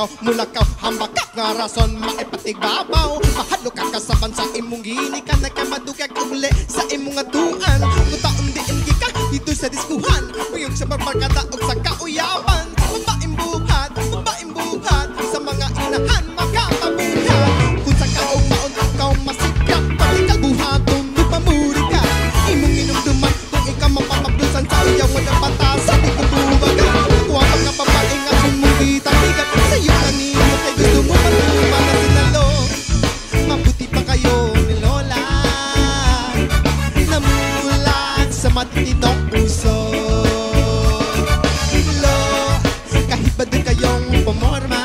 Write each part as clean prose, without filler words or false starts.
ikaw mulakaw hambakak nga rason maipatigbabaw mahalukat ka sa bansa imong gini ka nagkamadugag uli sa imong atuan kung taon diin ka dito sa diskuhan uyog sa barbarkada og sa kauyawan mabaimbuhat sa mga inahan makapabuhat kung sa kaog maon ikaw masikap pati kalbuhaton lupamuri ka imong inumduman kung ikaw mapapablusan sa uyawan ng batasan di ko buwagan kuha pa nga papaling at imong gitang-igat sa'yo kanino kay gusto mo matuma na sinalo mabuti pa kayo ni Lola namulat sa matitinong puso kahit ba din kayong pumorma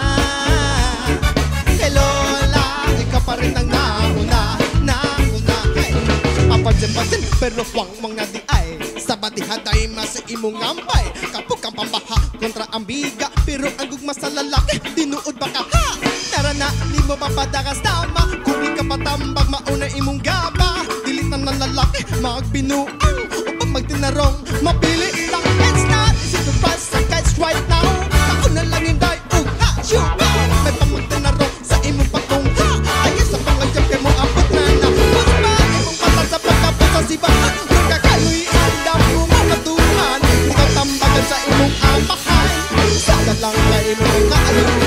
kay Lola ikaw pa rin ang nauna papansin pero huwag mga di ay sa batihaday mas imong ampay kapag kang pambaha kontra ang biga pero ang gugma sa lalaki dinuod ba ka ha tara na di mo papadagas tama kung di ka patambag mauna imong gaba dilitan ng lalaki magbinuang upang magtinarong mapili lang it's not easy to pass the guys right now ako na lang yung day ha syupa may pamagtinarong sa imong pagtungha ayos sa pangayab kay mo abot na mas ba imong patas sa pagkapos sa sibahan kung kakaloy ang damo mo katuhan ikaw tambagan sa imong amahan sa lang kay imong kaaluhan